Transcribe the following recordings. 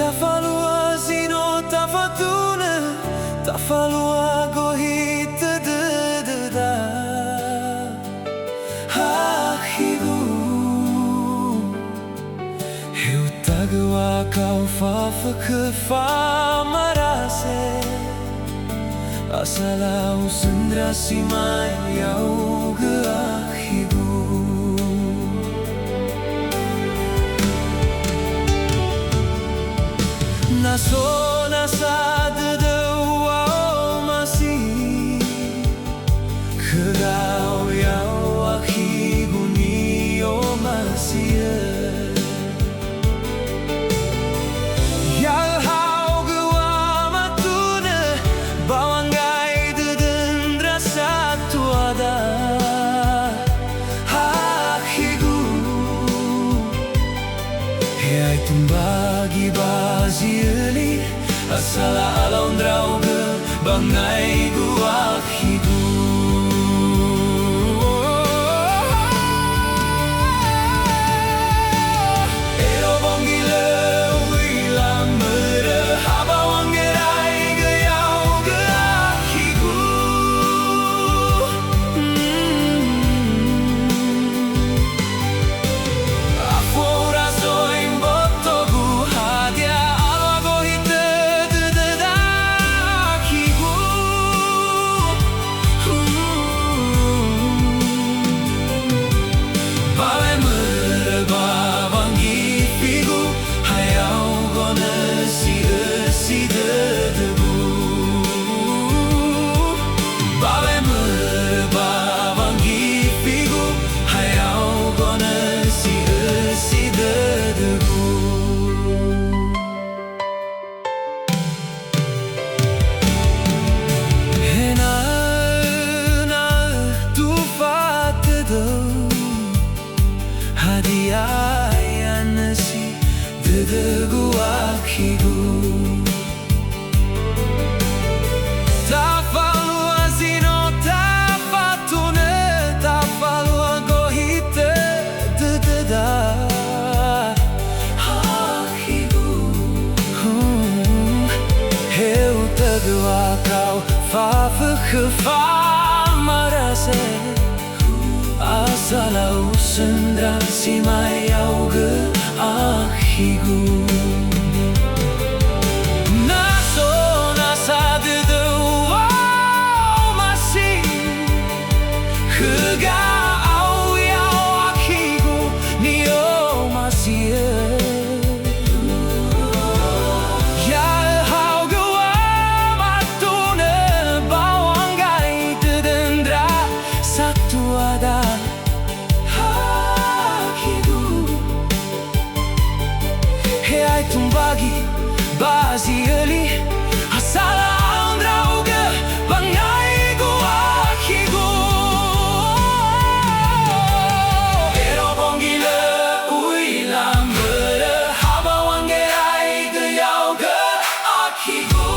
falua zino ta fatuna, ta falua gohita da Hahigu Eu tagua kau fafa ke fa marase Asalau sendra simai yau ge ahigu Naso nasa dedewa masih Kerau yau ahigu ni o masih Yau hau gewa matuna Bawangai dedendra satu ada Ahigu Hei tumbagi bazieli Asala alondrau ge bangai gua hidu Ero bongile wila mere haba wangerai ge yau ge hidu Afora zoin botogu hadia Hadiah nasi dedegu akigu Ta falua zino ta fatune Ta falua gohite dededa Akigu Eu tegua kau fafa ke fa marase Asalau sendra simai yau ge ahigu Naso nasa dedewa masih Kega au yau ahigu nio masih Ya hau gewa matune bawangai dedendra satu ada Hei tumbagi bazieli Asala alondrau ge bangai gua higu Ero bongile uila mere haba wangerai ge yau ge ahigu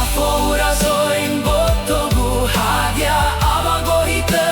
Afora zoin botogu hadia abagohite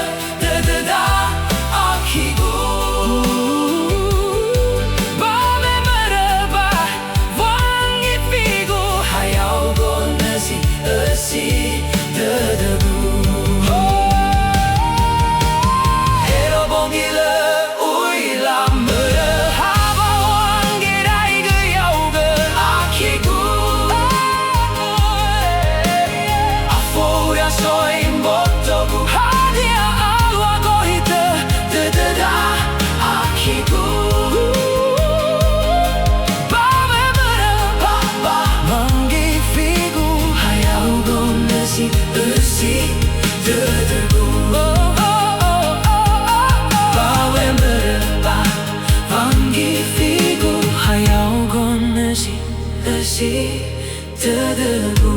Dedebu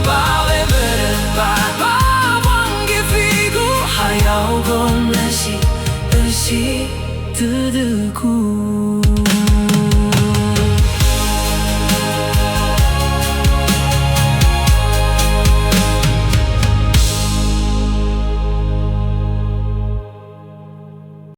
Bawe berba